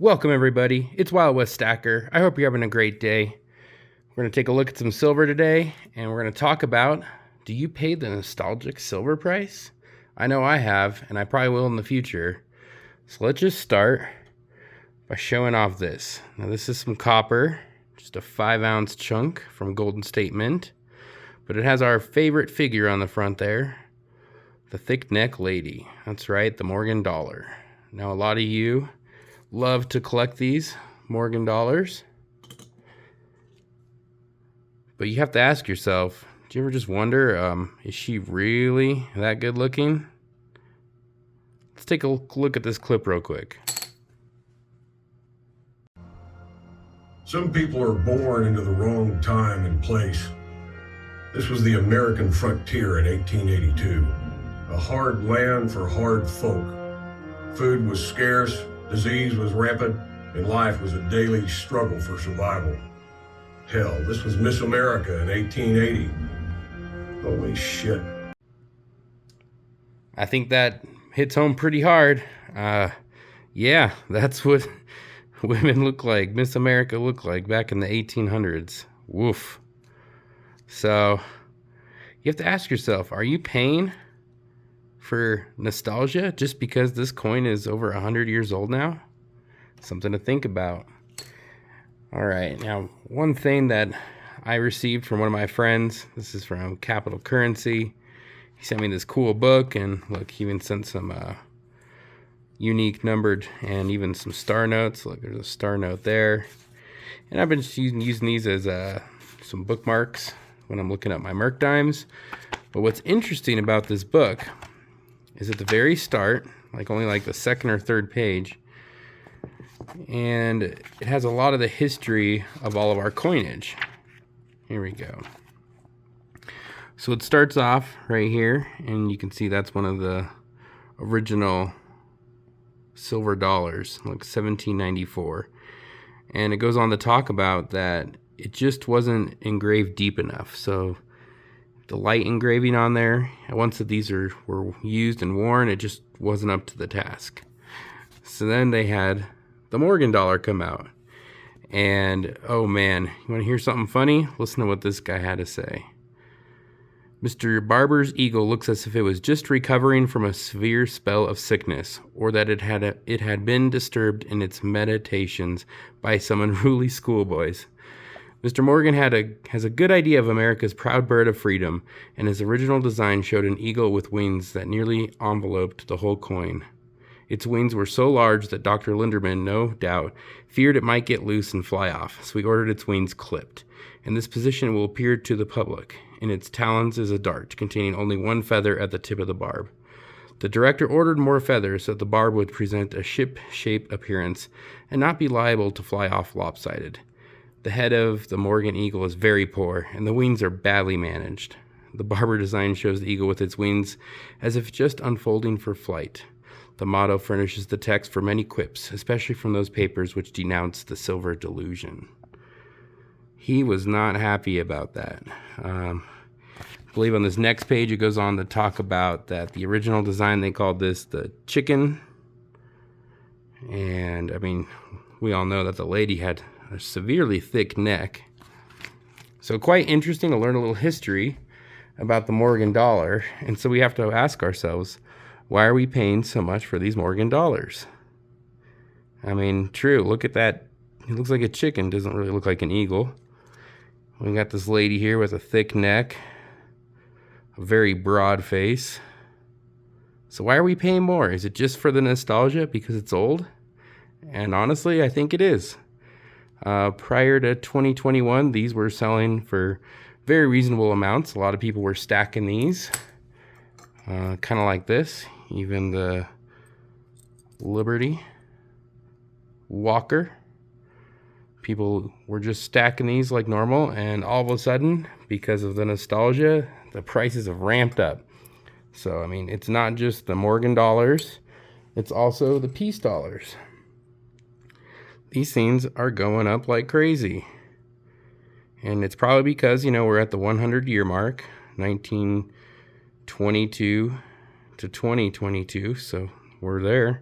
Welcome everybody, it's WildWest Stacker. I hope you're having a great day. We're going to take a look at some silver today, and we're going to talk about, do you pay the nostalgic silver price? I know I have, and I probably will in the future. So let's just start by showing off this. Now this is some copper, just a 5-ounce chunk from Golden State Mint, but it has our favorite figure on the front there, the thick neck lady. That's right, the Morgan dollar. Now a lot of you love to collect these Morgan dollars, but you have to ask yourself, do you ever just wonder, is she really that good looking? Let's take a look at this clip real quick. Some people are born into the wrong time and place. This was the American frontier in 1882, a hard land for hard folk. Food was scarce, disease was rampant, and life was a daily struggle for survival. Hell, this was Miss America in 1880. Holy shit. I think that hits home pretty hard. Yeah, that's what women look like, Miss America looked like back in the 1800s. Woof. So, you have to ask yourself, are you paying for nostalgia just because this coin is over 100 years old now? Something to think about. All right, now one thing that I received from one of my friends, this is from Capital Currency. He sent me this cool book, and look, he even sent some unique numbered and even some star notes. Look, there's a star note there. And I've been using these as some bookmarks when I'm looking at my Merc dimes. But what's interesting about this book is at the very start, only the second or third page, and it has a lot of the history of all of our coinage. Here we go. So it starts off right here, and you can see that's one of the original silver dollars, 1794. And it goes on to talk about that it just wasn't engraved deep enough. So the light engraving on there, once that these were used and worn, it just wasn't up to the task. So then they had the Morgan dollar come out, and oh man, you want to hear something funny? Listen to what this guy had to say. Mr. Barber's eagle looks as if it was just recovering from a severe spell of sickness, or that it had been disturbed in its meditations by some unruly schoolboys. Mr. Morgan has a good idea of America's proud bird of freedom, and his original design showed an eagle with wings that nearly enveloped the whole coin. Its wings were so large that Dr. Linderman, no doubt, feared it might get loose and fly off, so he ordered its wings clipped. In this position it will appear to the public. In its talons is a dart, containing only one feather at the tip of the barb. The director ordered more feathers so that the barb would present a ship-shaped appearance and not be liable to fly off lopsided. The head of the Morgan eagle is very poor, and the wings are badly managed. The Barber design shows the eagle with its wings as if just unfolding for flight. The motto furnishes the text for many quips, especially from those papers which denounce the silver delusion. He was not happy about that. I believe on this next page it goes on to talk about that the original design, they called this the chicken. And I mean, we all know that the lady had a severely thick neck. So quite interesting to learn a little history about the Morgan dollar. And so we have to ask ourselves, why are we paying so much for these Morgan dollars? I mean, true, look at that. It looks like a chicken, doesn't really look like an eagle. We got this lady here with a thick neck, a very broad face. So why are we paying more? Is it just for the nostalgia because it's old? And honestly, I think it is. Prior to 2021, these were selling for very reasonable amounts. A lot of people were stacking these, kind of like this. Even the Liberty Walker. People were just stacking these like normal, and all of a sudden, because of the nostalgia, the prices have ramped up. So, I mean, it's not just the Morgan dollars, it's also the peace dollars. These things are going up like crazy. And it's probably because, we're at the 100-year mark, 1922 to 2022, so we're there.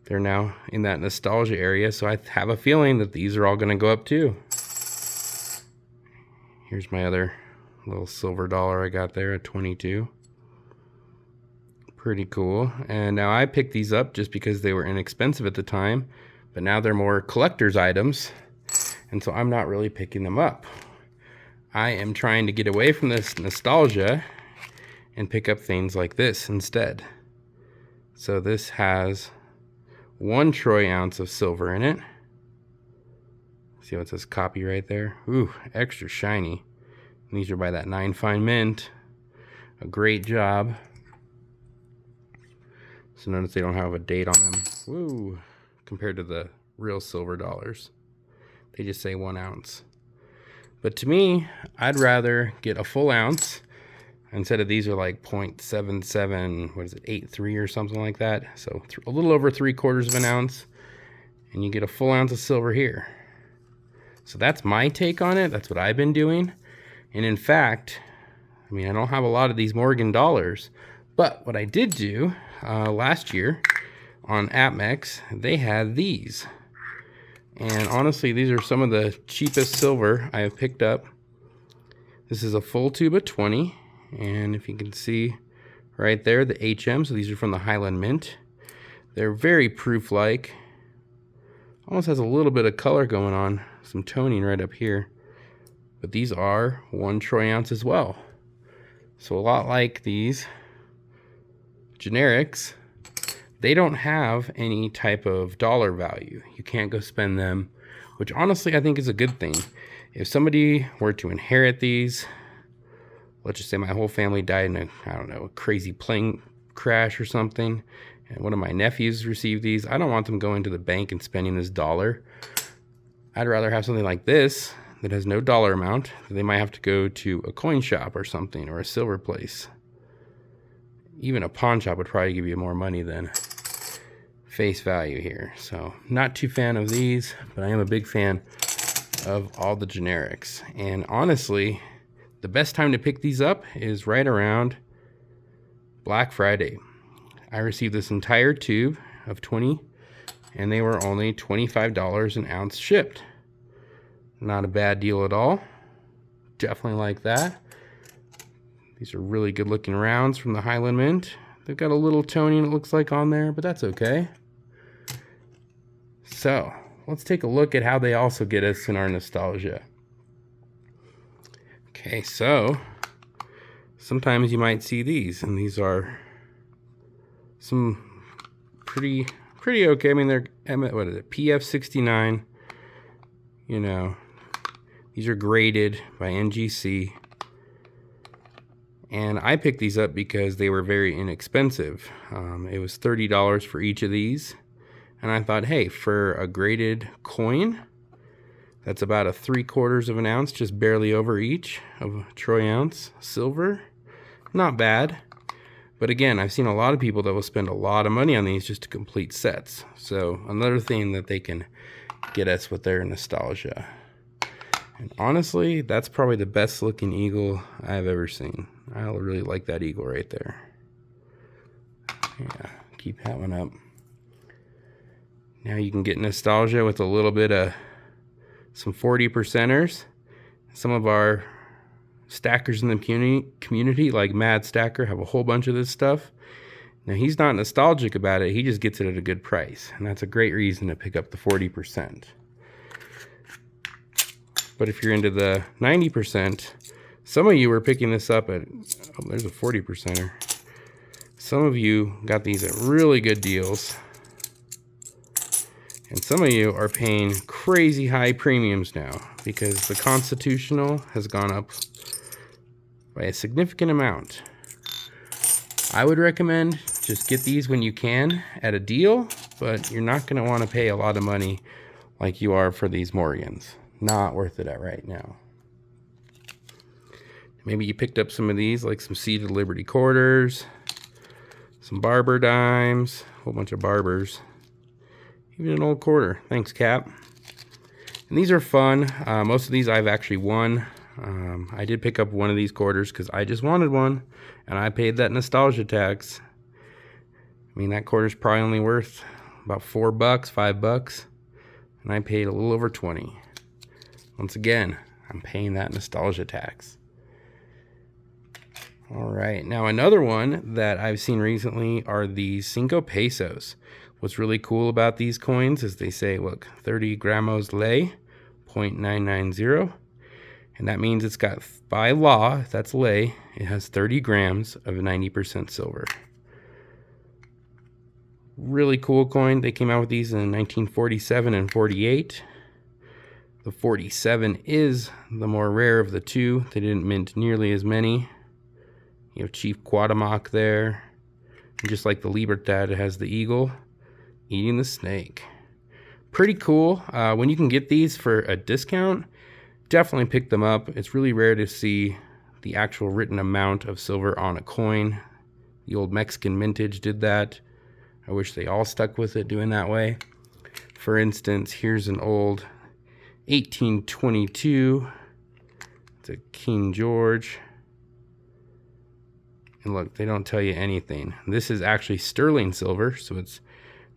they're now in that nostalgia area, so I have a feeling that these are all going to go up too. Here's my other little silver dollar I got there at 22. Pretty cool. And now I picked these up just because they were inexpensive at the time, but now they're more collector's items, and so I'm not really picking them up. I am trying to get away from this nostalgia and pick up things like this instead. So this has 1 troy ounce of silver in it. See what says copy right there? Ooh, extra shiny. And these are by that 9 Fine Mint. A great job. So notice they don't have a date on them. Woo! Compared to the real silver dollars. They just say 1 ounce. But to me, I'd rather get a full ounce. Instead of these are like 0.77, what is it, 83 or something like that. So a little over 3/4 of an ounce. And you get a full ounce of silver here. So that's my take on it. That's what I've been doing. And in fact, I mean, I don't have a lot of these Morgan dollars. But what I did do last year on Apmex, they had these. And honestly, these are some of the cheapest silver I have picked up. This is a full tube of 20. And if you can see right there, the HM, so these are from the Highland Mint. They're very proof-like. Almost has a little bit of color going on, some toning right up here. But these are 1 troy ounce as well. So a lot like these generics, they don't have any type of dollar value. You can't go spend them, which honestly I think is a good thing. If somebody were to inherit these, let's just say my whole family died in a crazy plane crash or something, and one of my nephews received these, I don't want them going to the bank and spending this dollar. I'd rather have something like this that has no dollar amount. They might have to go to a coin shop or something, or a silver place. Even a pawn shop would probably give you more money than face value here. So not too fan of these, but I am a big fan of all the generics. And honestly, the best time to pick these up is right around Black Friday. I received this entire tube of 20, and they were only $25 an ounce shipped. Not a bad deal at all. Definitely like that. These are really good looking rounds from the Highland Mint. They've got a little toning, it looks like, on there, but that's okay. So let's take a look at how they also get us in our nostalgia. Okay, so sometimes you might see these, and these are some pretty okay. I mean, they're, what is it, PF69. You know, these are graded by NGC. And I picked these up because they were very inexpensive. It was $30 for each of these. And I thought, hey, for a graded coin, that's about a 3/4 of an ounce, just barely over each of a troy ounce silver. Not bad. But again, I've seen a lot of people that will spend a lot of money on these just to complete sets. So another thing that they can get us with their nostalgia. And honestly, that's probably the best looking eagle I've ever seen. I really like that eagle right there. Yeah, keep that one up. Now you can get nostalgia with a little bit of some 40%ers. Some of our stackers in the community, like Mad Stacker, have a whole bunch of this stuff. Now he's not nostalgic about it, he just gets it at a good price. And that's a great reason to pick up the 40%. But if you're into the 90%, some of you were picking this up at, oh, there's a 40%er. Some of you got these at really good deals. And some of you are paying crazy high premiums now because the Constitutional has gone up by a significant amount. I would recommend just get these when you can at a deal, but you're not going to want to pay a lot of money like you are for these Morgans. Not worth it at right now. Maybe you picked up some of these, like some Seeded Liberty quarters, some Barber dimes, a whole bunch of Barbers, even an old quarter. Thanks, Cap. And these are fun. Most of these I've actually won. I did pick up one of these quarters because I just wanted one, and I paid that nostalgia tax. I mean, that quarter's probably only worth about $4, $5, and I paid a little over 20. Once again, I'm paying that nostalgia tax. All right, now another one that I've seen recently are the 5 pesos. What's really cool about these coins is they say, look, 30 gramos ley, 0.990. And that means it's got, by law, if that's ley, it has 30 grams of 90% silver. Really cool coin. They came out with these in 1947 and 48. The 47 is the more rare of the two. They didn't mint nearly as many. You have Chief Cuauhtémoc there. And just like the Libertad, it has the eagle eating the snake. Pretty cool. When you can get these for a discount, definitely pick them up. It's really rare to see the actual written amount of silver on a coin. The old Mexican mintage did that. I wish they all stuck with it doing that way. For instance, here's an old 1822. It's a King George. And look, they don't tell you anything. This is actually sterling silver, so it's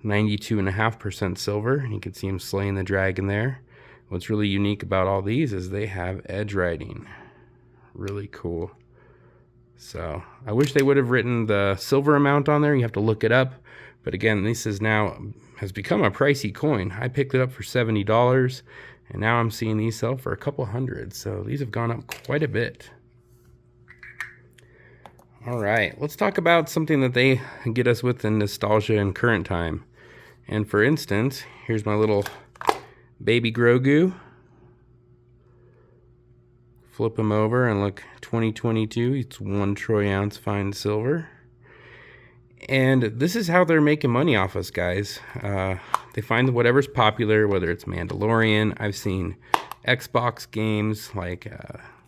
92.5% silver. And you can see him slaying the dragon there. What's really unique about all these is they have edge writing. Really cool. So I wish they would have written the silver amount on there. You have to look it up. But again, this is now has become a pricey coin. I picked it up for $70, and now I'm seeing these sell for a couple hundred. So these have gone up quite a bit. All right, let's talk about something that they get us with in nostalgia and current time. And for instance, here's my little baby Grogu. Flip him over and look, 2022, it's 1 troy ounce fine silver. And this is how they're making money off us, guys. They find whatever's popular, whether it's Mandalorian. I've seen Xbox games like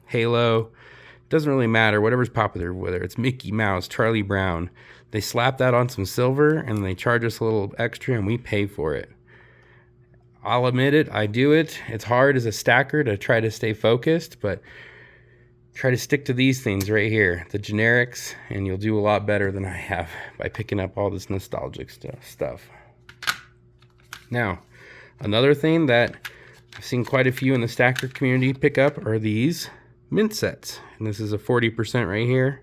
Halo. Doesn't really matter, whatever's popular, whether it's Mickey Mouse, Charlie Brown. They slap that on some silver and they charge us a little extra and we pay for it. I'll admit it, I do it. It's hard as a stacker to try to stay focused, but try to stick to these things right here, the generics, and you'll do a lot better than I have by picking up all this nostalgic stuff. Now, another thing that I've seen quite a few in the stacker community pick up are these mint sets. And this is a 40% right here.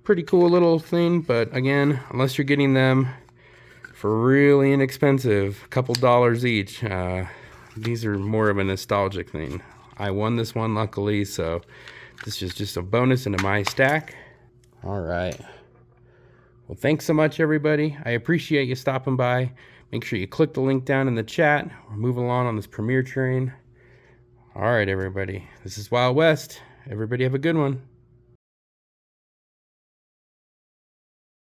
Pretty cool little thing, but again, unless you're getting them for really inexpensive, a couple dollars each, these are more of a nostalgic thing. I won this one luckily, so this is just a bonus into my stack. All right. Well, thanks so much, everybody. I appreciate you stopping by. Make sure you click the link down in the chat. We're moving along on this premiere train. All right, everybody. This is Wild West. Everybody have a good one.